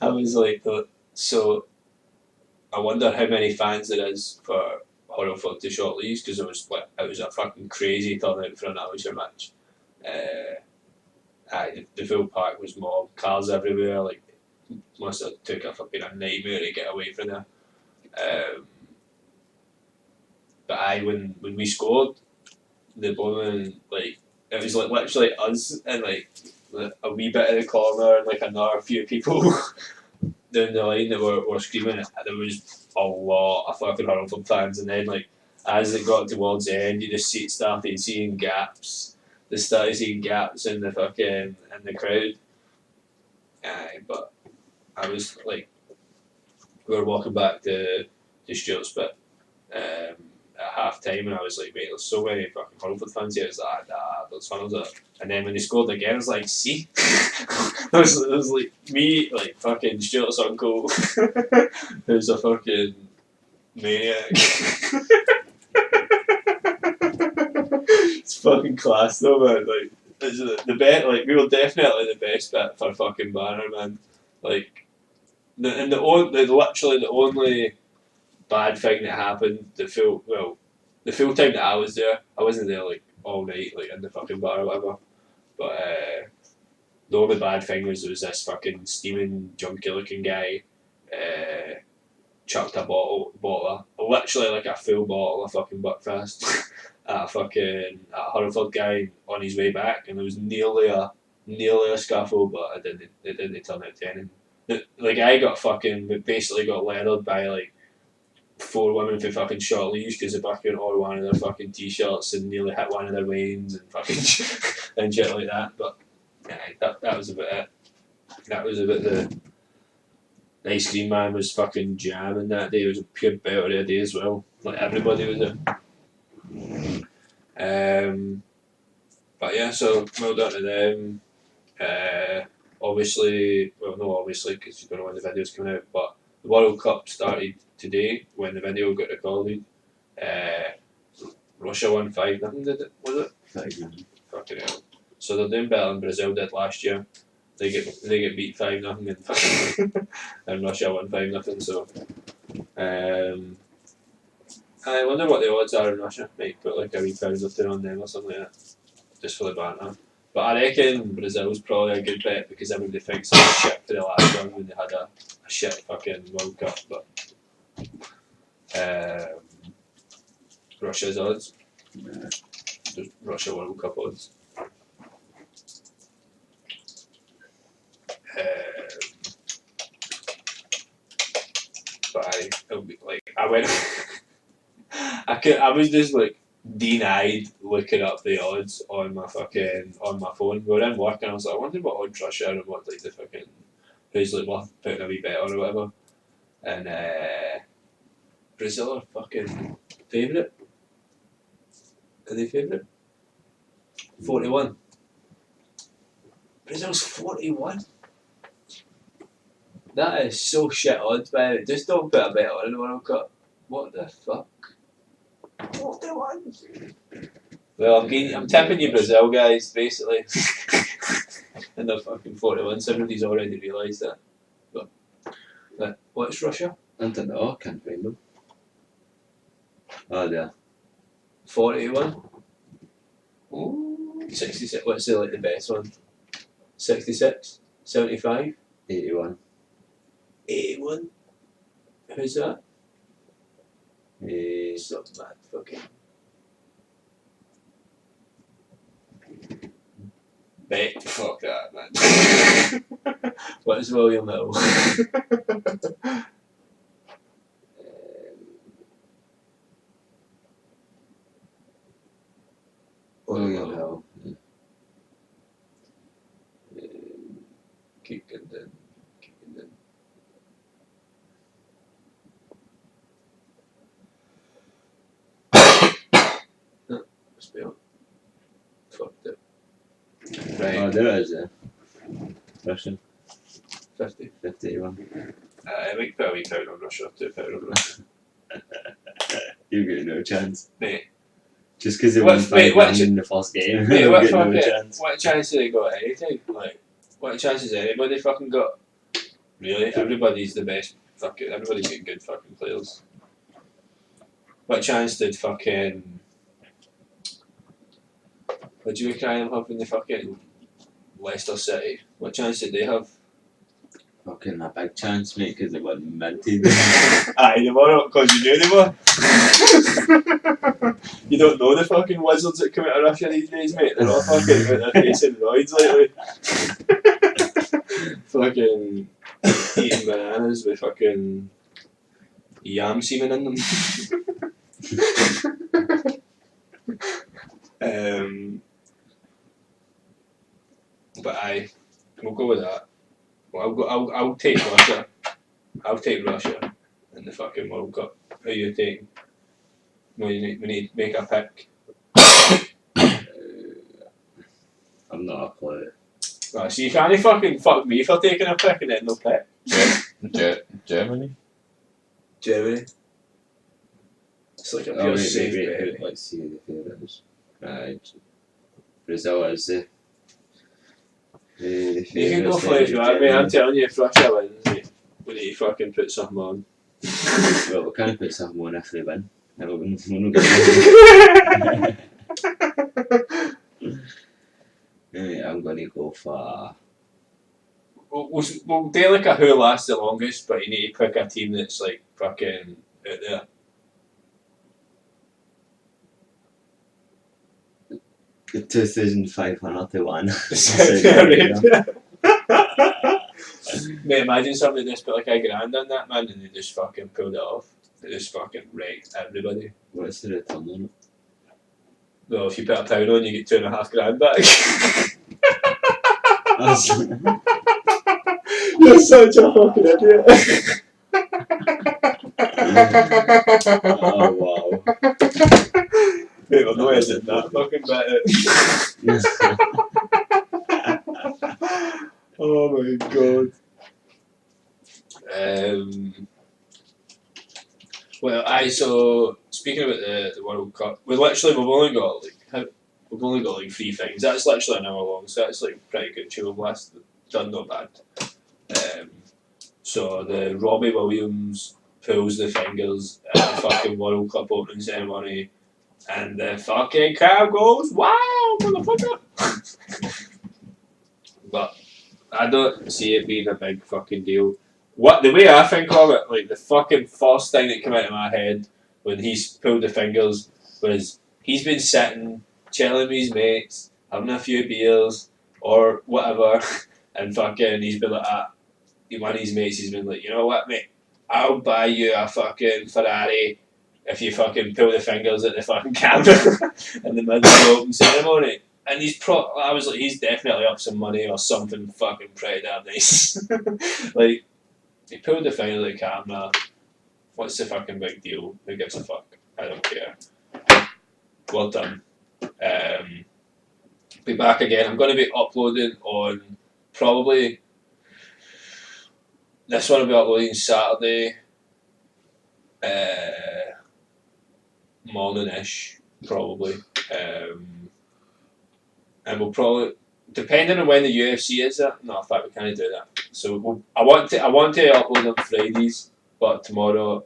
I was like, so I wonder how many fans there is for Hurlford to Shortleys because it was a fucking crazy turnout for an amateur match. The full park was mobbed, cars everywhere. Must have took a fucking a nightmare to get away from there. But when we scored, the woman it was literally us and a wee bit of the corner and another few people down the line that were screaming. There was a lot of fucking Hurlford fans, and then as it got towards the end, you just started seeing gaps. They started seeing gaps in the crowd. But I was we were walking back to Stuart's bit at half time, and I was like, mate, there's so many fucking Hurlford fans here. I was like, nah, there's fans there. And then when they scored again, I was like, see? it was me, fucking Stuart's uncle, who's a fucking maniac. It's fucking class though, man. It's the best. We were definitely the best bit for fucking Banner, man. Literally the only bad thing that happened. The full time that I was there, I wasn't there all night, in the fucking bar or whatever. But the only bad thing was there was this fucking steaming junky looking guy. Chucked a literally a full bottle of fucking Buckfast at a Hurlford guy on his way back, and there was nearly a scuffle, but it didn't turn out to anything. the guy basically got leathered by like 4 women for fucking short leaves because they fucking all one of their fucking t-shirts and nearly hit one of their veins and fucking and shit like that. But that was about it. That was about the ice cream man was fucking jamming that day. It was a pure belter day as well. Like everybody was there. But yeah, so well done to them. Obviously, well, not obviously because you don't know when the video's coming out, but the World Cup started today when the video got recorded. Russia won 5-0, did it? Was it? 5-0. Fucking hell. So they're doing better than Brazil did last year. They get beat 5-0 and Russia won 5-0. So I wonder what the odds are in Russia. Might put like a wee pound or two on them or something like that, just for the banter. But I reckon Brazil's probably a good bet because everybody thinks they were shit for the last one when they had a shit fucking World Cup. But Russia's odds. Yeah. Russia World Cup odds. But I went. I was just like denied looking up the odds on my phone. We were in work and I was like, I wonder what odds Russia are and what like the fucking who's like worth putting a wee bet on or whatever. And Brazil are fucking favourite. Are they favourite? 41. Brazil's 41. That is so shit odds, man. Just don't put a bet on in the World Cup. What the fuck? 41. Well, I'm tipping you Brazil, guys, basically. And they're fucking 41. Somebody's already realised that. But what's Russia? I don't know, I can't find them. Oh, there. 41. Ooh, 66. What's the best one? 66? 75? 81. 81? Who's that? Eh, Some mad fucking. Bet. Fuck that, man. What is William Hill? William Hill. Kicking in. Must be on. Fucked it. Right. Oh, there is a Russian. 50. 51. I might put a wee pound on Russia, 2 pound on Russia. You've got no chance. Mate. Just because they won 5-1 in the first game. Mate, they've what got no fucking. chance. What chance have they got at anything? Like, what chance has anybody fucking got? Really? Everybody's the best. Everybody's got good fucking players. What chance did fucking. What do you cry them have in the fucking Leicester City? What chance did they have? Fucking a big chance, mate, because they won minted. Aye, they were, because you knew they were. You don't know the fucking wizards that come out of Russia these days, mate. They're all fucking out there facing roids lately. Fucking eating bananas with fucking yam semen in them. But we'll go with that. Well, I'll take Russia. I'll take Russia in the fucking World Cup. Who you taking? We need to make a pick. I'm not a clue. Right, so you can't fucking fuck me for taking a pick and then no pick. Germany? Germany. It's like a pure safe bet. Let's see who the favourite is. Right. Brazil is the you can go for it if you want, mate. I'm telling you, if Russia wins, mate, we need to fucking put something on. Well, we can't put something on if they win. I'm going to go for. We'll do like a who lasts the longest, but you need to pick a team that's like fucking out there. The 2,500 to 1. Saudi Arabia. Mate, imagine somebody just put like $1,000 on that, man, and they just fucking pulled it off. They just fucking wrecked everybody. What's the return on it? Well, if you put £1 on, you get $2,500 back. You're such a fucking idiot. Oh wow. Mate, I'm not editing that fucking bit. Oh my god. Well, so speaking about the World Cup, we've only got like 3 things. That's literally an hour long, so that's like pretty good chill list. Done not bad. So the Robbie Williams pulls the fingers at the fucking World Cup opening ceremony, and the fucking crowd goes, "Wow, motherfucker!" But I don't see it being a big fucking deal. What the way I think of it, like the fucking first thing that came out of my head when he's pulled the fingers was he's been sitting, chilling with his mates, having a few beers or whatever, and fucking he's been like, one of his mates, he's been like, you know what, mate, I'll buy you a fucking Ferrari if you fucking pull the fingers at the fucking camera in the middle of the open ceremony. And I was like, he's definitely up some money or something fucking pretty damn nice. Like, he pulled the finger at the camera. What's the fucking big deal? Who gives a fuck? I don't care. Well done. Be back again. I'm going to be uploading on probably. This one will be uploading Saturday morning-ish, probably. And we'll probably, depending on when the UFC is, no, in fact, we can't do that. So I want to upload on Fridays, but tomorrow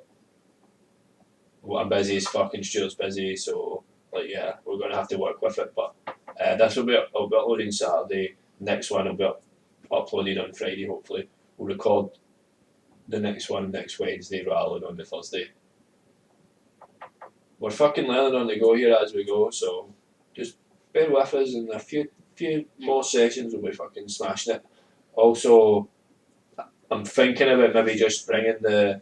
I'm busy as fucking. Stuart's busy, so like yeah, we're gonna have to work with it. But this will be I'll be uploading Saturday. Next one will be uploaded on Friday. Hopefully, we'll record the next one next Wednesday rather than on the Thursday. We're fucking learning on the go here as we go, so just bear with us, and a few more sessions we'll be fucking smashing it. Also, I'm thinking about maybe just bringing the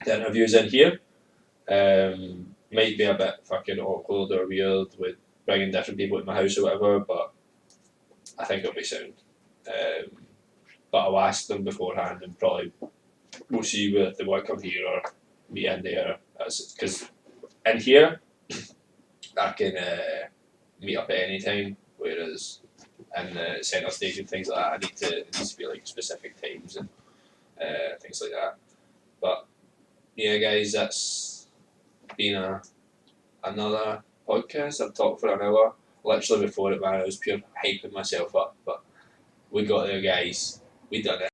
interviews in here. Might be a bit fucking awkward or weird with bringing different people to my house or whatever, but I think it'll be sound. But I'll ask them beforehand, and probably we'll see whether they want to come here or be in there. Because in here, I can meet up at any time, whereas in the centre stage and things like that, it needs to be like specific times and things like that. But yeah, guys, that's been another podcast. I've talked for an hour. Literally before it, man, I was pure hyping myself up, but we got there, guys. We done it.